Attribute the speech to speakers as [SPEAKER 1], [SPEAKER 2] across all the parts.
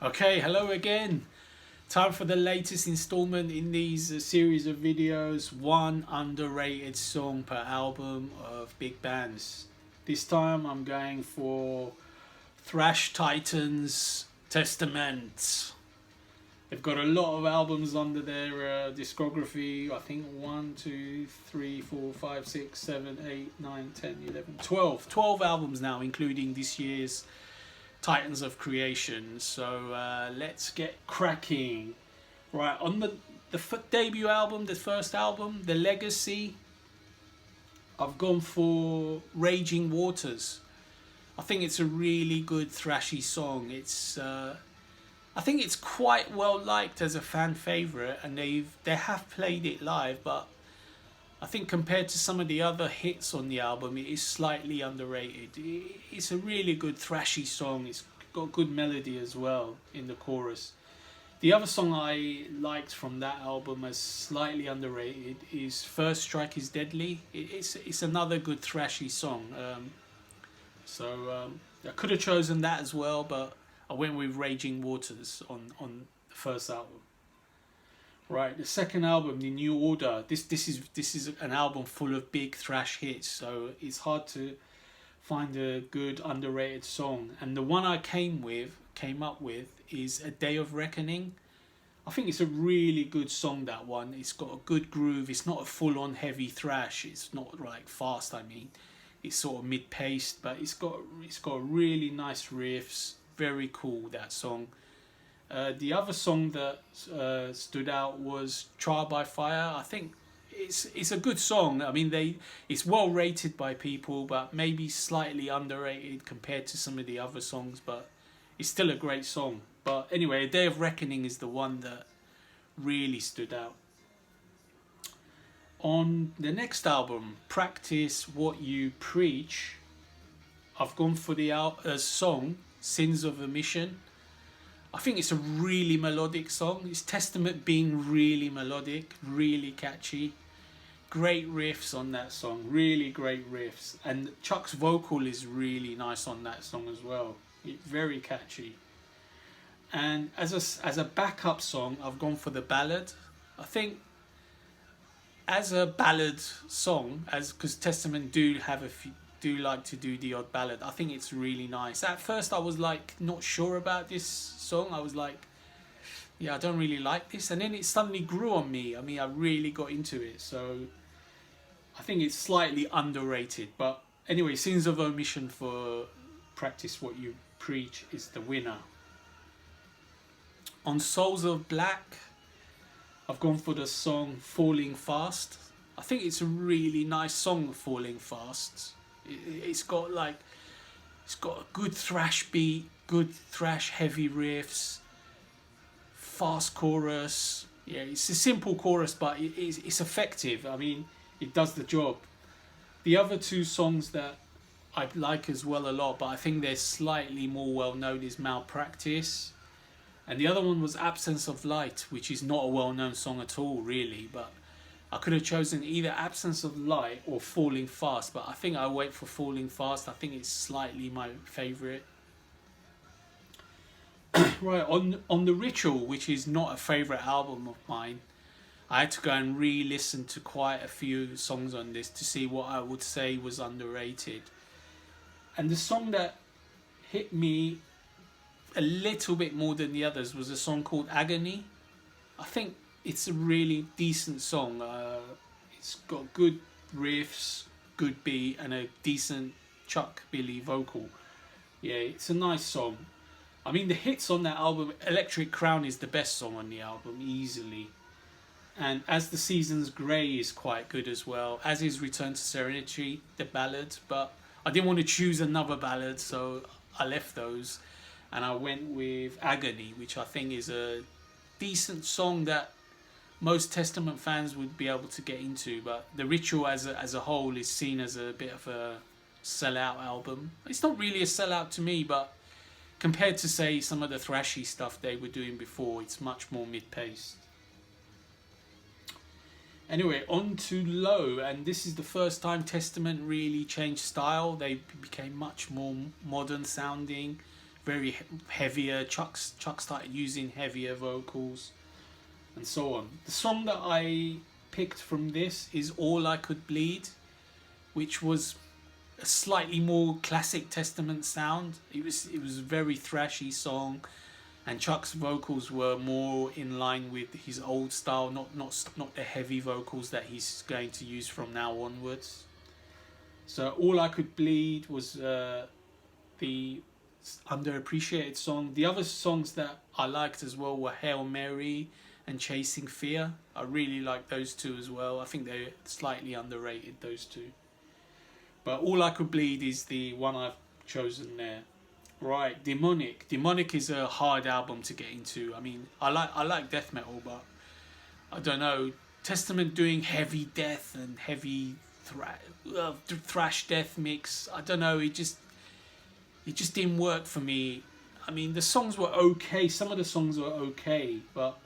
[SPEAKER 1] Okay, hello again. Time for the latest installment in these series of videos. One underrated song per album of big bands. This time I'm going for Thrash Titans Testament. They've got a lot of albums under their discography. I think 1, 2, 3, 4, 5, 6, 7, 8, 9, 10, 11, 12. 12 albums now, including this year's Titans of Creation. So let's get cracking. Right, on the debut album, the first album, The Legacy, I've gone for Raging Waters. I think it's a really good thrashy song. I think it's quite well liked as a fan favourite, and they have played it live, but I think compared to some of the other hits on the album, it is slightly underrated. It's a really good thrashy song. It's got good melody as well in the chorus. The other song I liked from that album as slightly underrated is First Strike is Deadly. It's another good thrashy song. I could have chosen that as well, but I went with Raging Waters on the first album. Right, the second album, The New Order. This is an album full of big thrash hits, so it's hard to find a good underrated song. And the one I came up with is A Day of Reckoning. I think it's a really good song, that one. It's got a good groove. It's not a full-on heavy thrash. It's not like fast, I mean. It's sort of mid-paced, but it's got really nice riffs. Very cool, that song. The other song that stood out was Trial by Fire. I think it's a good song. I mean, it's well rated by people, but maybe slightly underrated compared to some of the other songs, but it's still a great song. But anyway, A Day of Reckoning is the one that really stood out. On the next album, Practice What You Preach, I've gone for the song Sins of Omission. I think it's a really melodic song. It's testament being really melodic, really catchy. Great riffs on that song, really great riffs. And Chuck's vocal is really nice on that song as well. It's very catchy. And as a backup song, I've gone for the Ballad. I think as a ballad song, because Testament do like to do the odd ballad, I think it's really nice. At first I was like not sure about this song. I was like, yeah, I don't really like this, and then it suddenly grew on me. I mean, I really got into it, so I think it's slightly underrated. But anyway, Sins of Omission for Practice What You Preach is the winner. On Souls of Black, I've gone for the song Falling Fast. I think it's a really nice song, Falling Fast. It's got a good thrash beat, good thrash heavy riffs, fast chorus. Yeah, it's a simple chorus, but it's effective. I mean, it does the job. The other two songs that I like as well a lot, but I think they're slightly more well known, is Malpractice. And the other one was Absence of Light, which is not a well known song at all, really, but I could have chosen either Absence of Light or Falling Fast, but I think I went for Falling Fast. I think it's slightly my favourite. Right, on The Ritual, which is not a favourite album of mine, I had to go and re-listen to quite a few songs on this to see what I would say was underrated. And the song that hit me a little bit more than the others was a song called Agony. I think it's a really decent song. It's got good riffs, good beat, and a decent Chuck Billy vocal. Yeah, it's a nice song. I mean, the hits on that album, Electric Crown is the best song on the album, easily. And As the Seasons Grey is quite good as well, as is Return to Serenity, the ballad. But I didn't want to choose another ballad, so I left those. And I went with Agony, which I think is a decent song that most Testament fans would be able to get into. But The Ritual as a whole is seen as a bit of a sellout album. It's not really a sellout to me, but compared to, say, some of the thrashy stuff they were doing before, it's much more mid-paced. Anyway, on to Low, and this is the first time Testament really changed style. They became much more modern sounding, very heavier. Chuck started using heavier vocals and so on. The song that I picked from this is All I Could Bleed, which was a slightly more classic Testament sound. It was a very thrashy song, and Chuck's vocals were more in line with his old style, not the heavy vocals that he's going to use from now onwards. So All I Could Bleed was the underappreciated song. The other songs that I liked as well were Hail Mary and Chasing Fear. I really like those two as well. I think they're slightly underrated, those two. But All I Could Bleed is the one I've chosen there. Right, Demonic. Demonic is a hard album to get into. I mean, I like death metal, but I don't know. Testament doing heavy death and heavy thrash death mix. I don't know. It just didn't work for me. I mean, the songs were okay. Some of the songs were okay, but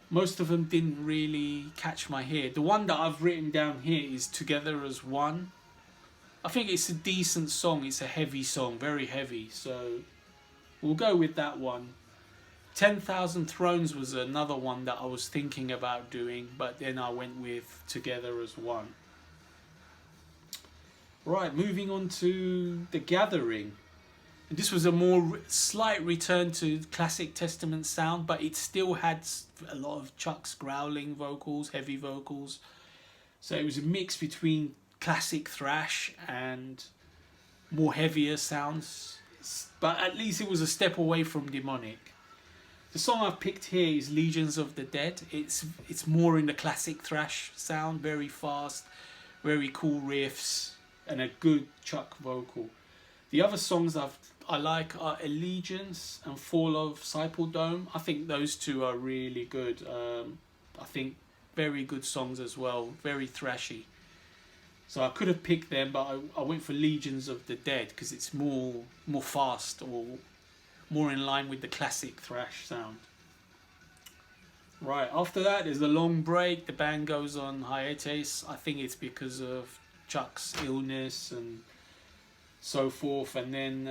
[SPEAKER 1] most of them didn't really catch my ear. The one that I've written down here is Together as One. I think it's a decent song. It's a heavy song, very heavy. So we'll go with that one. 10,000 Thrones was another one that I was thinking about doing, but then I went with Together as One. Right, moving on to The Gathering. And this was a more slight return to classic Testament sound, but it still had a lot of Chuck's growling vocals, heavy vocals. So it was a mix between classic thrash and more heavier sounds, but at least it was a step away from Demonic. The song I've picked here is Legions of the Dead. It's more in the classic thrash sound, very fast, very cool riffs, and a good Chuck vocal. The other songs I like are Allegiance and Fall of Sipal Dome. I think those two are really good. I think very good songs as well, very thrashy. So I could have picked them, but I went for Legions of the Dead because it's more fast, or more in line with the classic thrash sound. Right, after that there's a long break. The band goes on hiatus. I think it's because of Chuck's illness and so forth, and then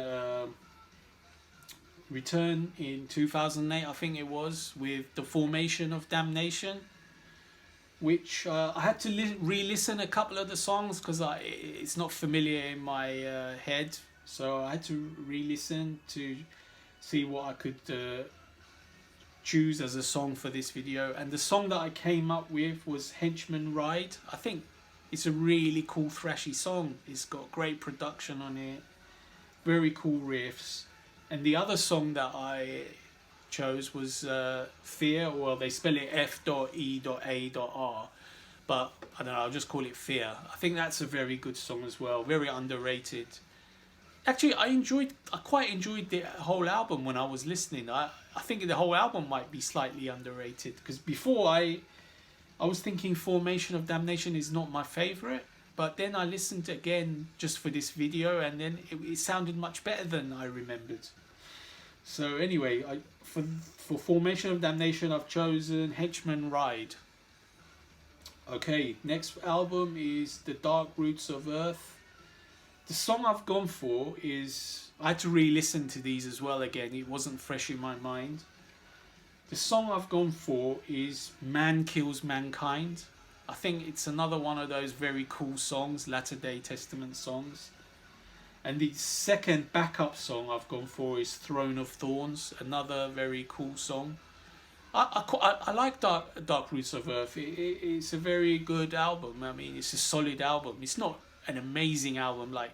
[SPEAKER 1] return in 2008, I think it was, with the formation of Damnation, which I had to re-listen a couple of the songs because it's not familiar in my head, so I had to re-listen to see what I could choose as a song for this video. And the song that I came up with was Henchman Ride. I think it's a really cool thrashy song. It's got great production on it, very cool riffs. And the other song that I chose was Fear. Well, they spell it F.E.A.R, but I don't know, I'll just call it Fear. I think that's a very good song as well, very underrated. Actually, I quite enjoyed the whole album when I was listening. I think the whole album might be slightly underrated, because before I was thinking Formation of Damnation is not my favourite, but then I listened again just for this video, and then it sounded much better than I remembered. So anyway, for Formation of Damnation, I've chosen Henchman Ride. Okay, next album is The Dark Roots of Earth. The song I've gone for is, I had to re-listen to these as well again, it wasn't fresh in my mind. The song I've gone for is Man Kills Mankind. I think it's another one of those very cool songs, Latter-day Testament songs. And the second backup song I've gone for is Throne of Thorns, another very cool song. I like Dark Roots of Earth. It's a very good album. I mean, it's a solid album. It's not an amazing album. Like,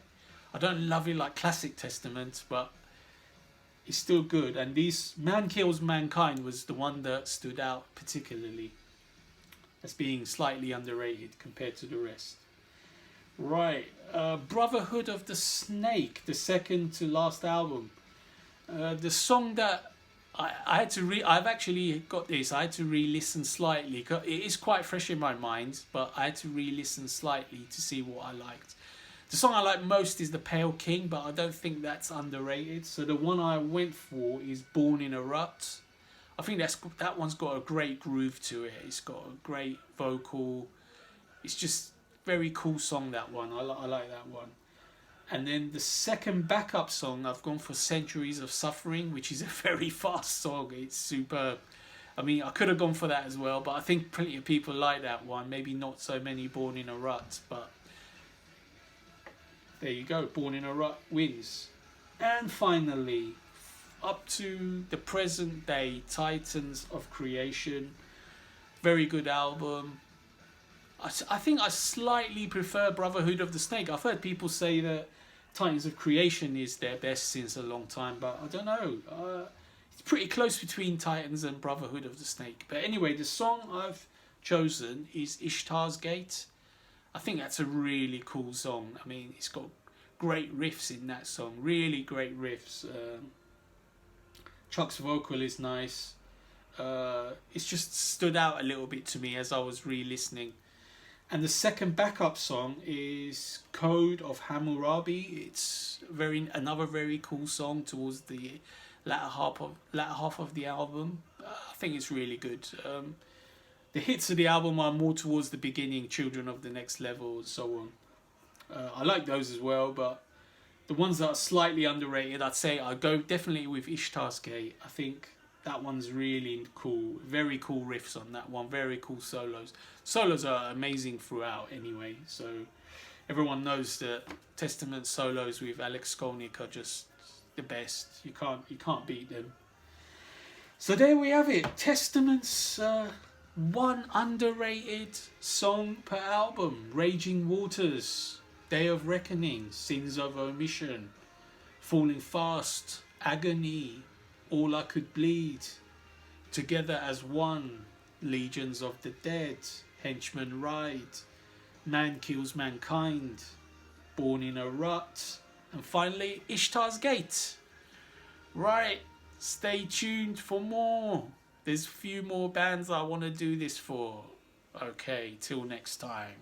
[SPEAKER 1] I don't love it like Classic Testament, but it's still good. And this Man Kills Mankind was the one that stood out particularly as being slightly underrated compared to the rest. Right, Brotherhood of the Snake, the second to last album. The song that I had to I've actually got this. I had to re-listen slightly. It is quite fresh in my mind, but I had to re-listen slightly to see what I liked. The song I like most is The Pale King, but I don't think that's underrated. So the one I went for is Born in a Rut. I think that one's got a great groove to it. It's got a great vocal. It's just very cool song, that one. I like that one. And then the second backup song, I've gone for Centuries of Suffering, which is a very fast song. It's superb. I mean, I could have gone for that as well, but I think plenty of people like that one. Maybe not so many. Born in a Rut, but there you go. Born in a Rut wins. And finally, up to the present day, Titans of Creation. Very good album. I think I slightly prefer Brotherhood of the Snake. I've heard people say that Titans of Creation is their best since a long time, but I don't know. It's pretty close between Titans and Brotherhood of the Snake. But anyway, the song I've chosen is Ishtar's Gate. I think that's a really cool song. I mean, it's got great riffs in that song. Really great riffs. Chuck's vocal is nice. It's just stood out a little bit to me as I was re-listening. And the second backup song is Code of Hammurabi. It's another very cool song towards the latter half of the album. I think it's really good. The hits of the album are more towards the beginning, Children of the Next Level and so on. I like those as well, but the ones that are slightly underrated, I'd say I'd go definitely with Ishtar's Gate. I think that one's really cool. Very cool riffs on that one. Very cool solos. Solos are amazing throughout anyway. So everyone knows that Testament solos with Alex Skolnick are just the best. You can't beat them. So there we have it. Testament's one underrated song per album. Raging Waters, Day of Reckoning, Sins of Omission, Falling Fast, Agony, All I Could Bleed, Together as One, Legions of the Dead, Henchman Ride, Man Kills Mankind, Born in a Rut, and finally Ishtar's Gate. Right, stay tuned for more. There's a few more bands I want to do this for. Okay, till next time.